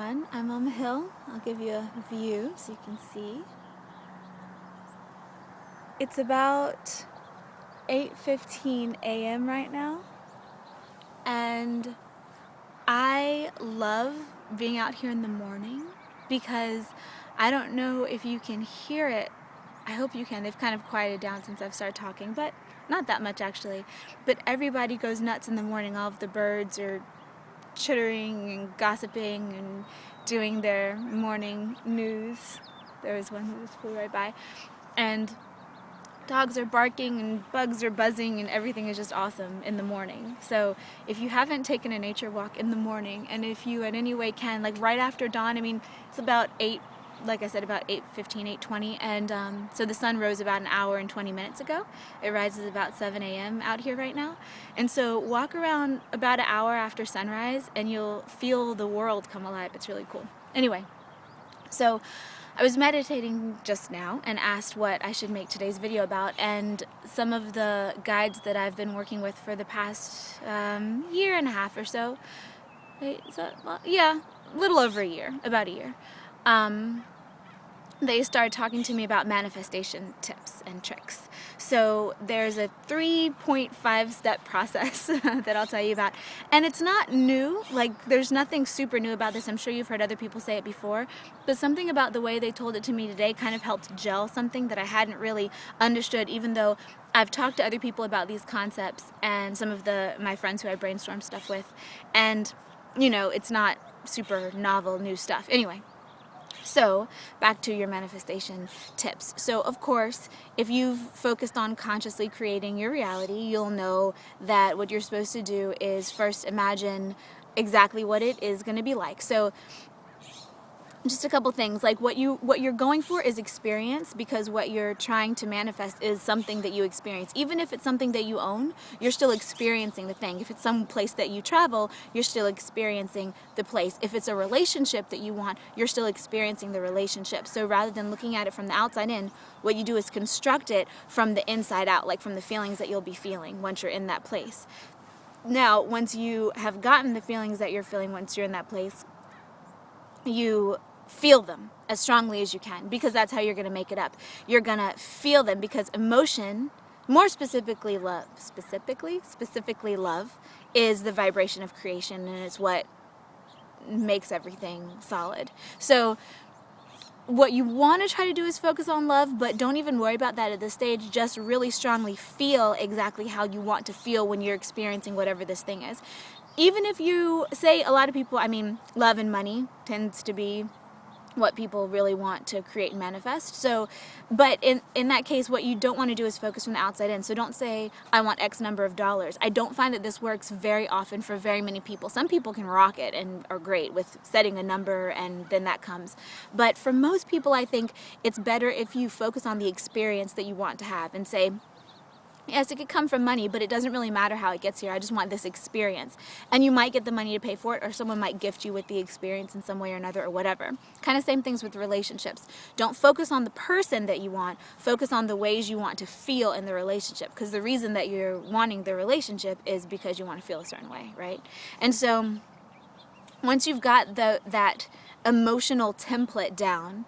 everyone. I'm on the hill. I'll give you a view so you can see. It's about 8:15 a.m. right now, and I love being out here in the morning because I don't know if you can hear it. I hope you can. They've kind of quieted down since I've started talking, but not that much actually. But everybody goes nuts in the morning. All of the birds are chittering and gossiping and doing their morning news. There was one who just flew right by. And dogs are barking and bugs are buzzing and everything is just awesome in the morning. So if you haven't taken a nature walk in the morning, and if you in any way can, like right after dawn, I mean, it's about 8, like I said, about 8:15, 8:20, and so the sun rose about an hour and 20 minutes ago. It rises about 7 a.m. out here right now. And so walk around about an hour after sunrise and you'll feel the world come alive. It's really cool. Anyway, so I was meditating just now and asked what I should make today's video about, and some of the guides that I've been working with for the past year and a half or so, wait, is that, well, yeah, a little over a year, about a year, they started talking to me about manifestation tips and tricks. So there's a 3.5-step process that I'll tell you about. And it's not new, like there's nothing super new about this. I'm sure you've heard other people say it before, but something about the way they told it to me today kind of helped gel something that I hadn't really understood, even though I've talked to other people about these concepts and some of my friends who I brainstorm stuff with. And, you know, it's not super novel, new stuff. Anyway. So, back to your manifestation tips. So, of course, if you've focused on consciously creating your reality, you'll know that what you're supposed to do is first imagine exactly what it is going to be like. So, just a couple things, like what you're going for is experience, because what you're trying to manifest is something that you experience. Even if it's something that you own, you're still experiencing the thing. If it's some place that you travel, you're still experiencing the place. If it's a relationship that you want, you're still experiencing the relationship. So rather than looking at it from the outside in, what you do is construct it from the inside out, like from the feelings that you'll be feeling once you're in that place. Now, once you have gotten the feelings that you're feeling once you're in that place, you feel them as strongly as you can, because that's how you're going to make it up. You're going to feel them, because emotion, more specifically love, specifically love is the vibration of creation, and it's what makes everything solid. So what you want to try to do is focus on love, but don't even worry about that at this stage. Just really strongly feel exactly how you want to feel when you're experiencing whatever this thing is. Even if you say, a lot of people, I mean, love and money tends to be what people really want to create and manifest. So, but in that case, what you don't want to do is focus from the outside in. So don't say, I want X number of dollars. I don't find that this works very often for very many people. Some people can rock it and are great with setting a number, and then that comes. But for most people, I think it's better if you focus on the experience that you want to have and say, yes, it could come from money, but it doesn't really matter how it gets here. I just want this experience. And you might get the money to pay for it, or someone might gift you with the experience in some way or another, or whatever. Kind of same things with relationships. Don't focus on the person that you want. Focus on the ways you want to feel in the relationship, because the reason that you're wanting the relationship is because you want to feel a certain way, right? And so once you've got that emotional template down,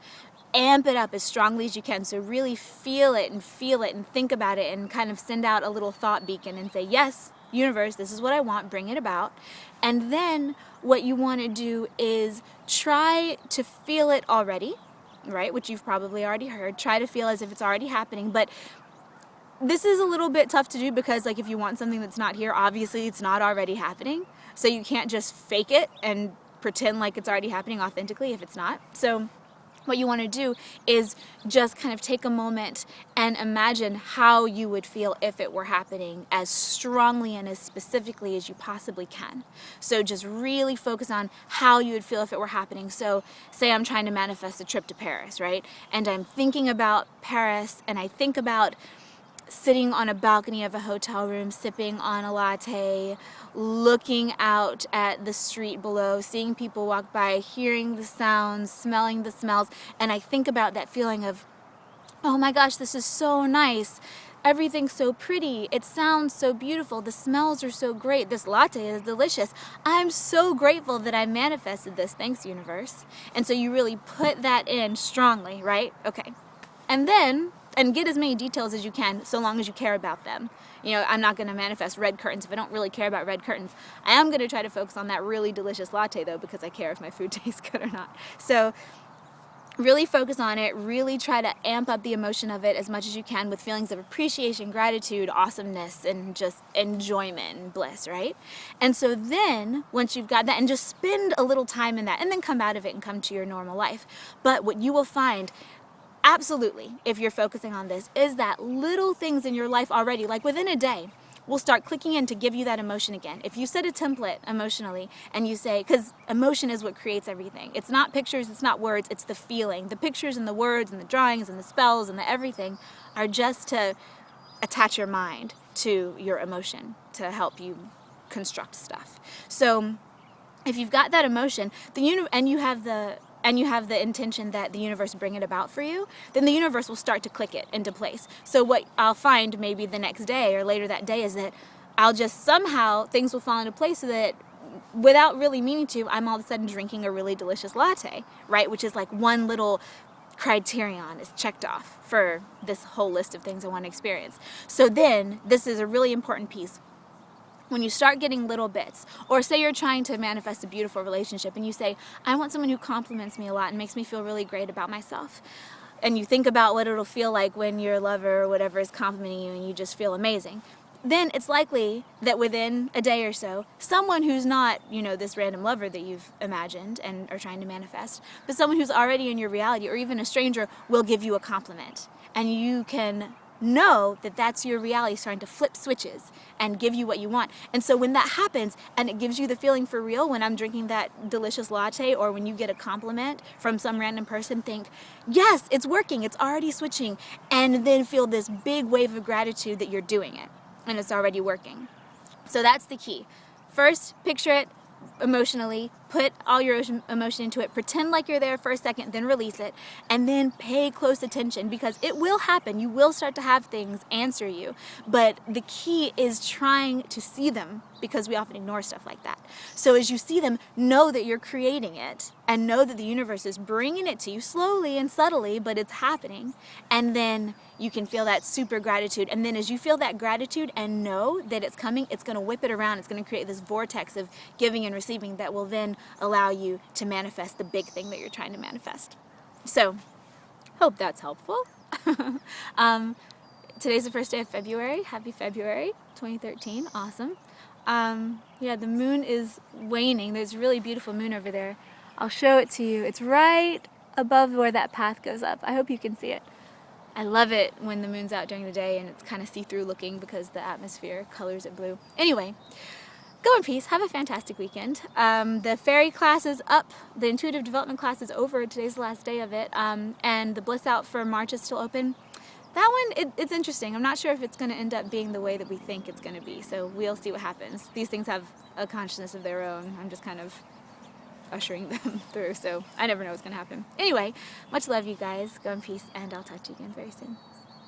amp it up as strongly as you can. So really feel it and think about it, and kind of send out a little thought beacon and say, yes, universe, this is what I want, bring it about. And then what you want to do is try to feel it already, right? Which you've probably already heard. Try to feel as if it's already happening. But this is a little bit tough to do, because like if you want something that's not here, obviously it's not already happening. So you can't just fake it and pretend like it's already happening authentically if it's not. So what you want to do is just kind of take a moment and imagine how you would feel if it were happening as strongly and as specifically as you possibly can. So just really focus on how you would feel if it were happening. So say I'm trying to manifest a trip to Paris, right? And I'm thinking about Paris, and I think about sitting on a balcony of a hotel room, sipping on a latte, looking out at the street below, seeing people walk by, hearing the sounds, smelling the smells, and I think about that feeling of, oh my gosh, this is so nice. everything's so pretty, it sounds so beautiful, the smells are so great, this latte is delicious. I'm so grateful that I manifested this. Thanks, universe. And so you really put that in strongly, right? Okay. And then, and get as many details as you can, so long as you care about them. You know, I'm not going to manifest red curtains if I don't really care about red curtains. I am going to try to focus on that really delicious latte, though, because I care if my food tastes good or not. So really focus on it, really try to amp up the emotion of it as much as you can with feelings of appreciation, gratitude, awesomeness, and just enjoyment and bliss, right? And so then, once you've got that, and just spend a little time in that, and then come out of it and come to your normal life. But what you will find, absolutely, if you're focusing on this, is that little things in your life already, like within a day, will start clicking in to give you that emotion again. If you set a template emotionally and you say, because emotion is what creates everything. It's not pictures, it's not words, it's the feeling. The pictures and the words and the drawings and the spells and the everything are just to attach your mind to your emotion to help you construct stuff. So if you've got that emotion, and you have the intention that the universe bring it about for you, then the universe will start to click it into place. So what I'll find maybe the next day or later that day is that I'll just somehow, things will fall into place so that without really meaning to, I'm all of a sudden drinking a really delicious latte, right? Which is like one little criterion is checked off for this whole list of things I want to experience. So then, this is a really important piece. When you start getting little bits, or say you're trying to manifest a beautiful relationship and you say, I want someone who compliments me a lot and makes me feel really great about myself. And you think about what it'll feel like when your lover or whatever is complimenting you and you just feel amazing. Then it's likely that within a day or so, someone who's not, this random lover that you've imagined and are trying to manifest, but someone who's already in your reality or even a stranger will give you a compliment. And you can know that that's your reality starting to flip switches and give you what you want. And so when that happens and it gives you the feeling for real, when I'm drinking that delicious latte or when you get a compliment from some random person, think, yes, it's working, it's already switching, and then feel this big wave of gratitude that you're doing it and it's already working. So that's the key. First, picture it emotionally, put all your emotion into it, pretend like you're there for a second, then release it, and then pay close attention, because it will happen. You will start to have things answer you, but the key is trying to see them, because we often ignore stuff like that. So as you see them, know that you're creating it, and know that the universe is bringing it to you slowly and subtly, but it's happening, and then you can feel that super gratitude. And then as you feel that gratitude and know that it's coming, it's going to whip it around. It's going to create this vortex of giving and receiving that will then allow you to manifest the big thing that you're trying to manifest. So, hope that's helpful. Today's the first day of February. Happy February 2013. Awesome. Yeah, the moon is waning. There's a really beautiful moon over there. I'll show it to you. It's right above where that path goes up. I hope you can see it. I love it when the moon's out during the day and it's kind of see-through looking because the atmosphere colors it blue. Anyway, go in peace. Have a fantastic weekend. The fairy class is up. The intuitive development class is over. Today's the last day of it. And the Bliss Out for March is still open. That one, it's interesting. I'm not sure if it's going to end up being the way that we think it's going to be. So we'll see what happens. These things have a consciousness of their own. I'm just kind of ushering them through, so I never know what's going to happen. Anyway, much love, you guys. Go in peace, and I'll talk to you again very soon.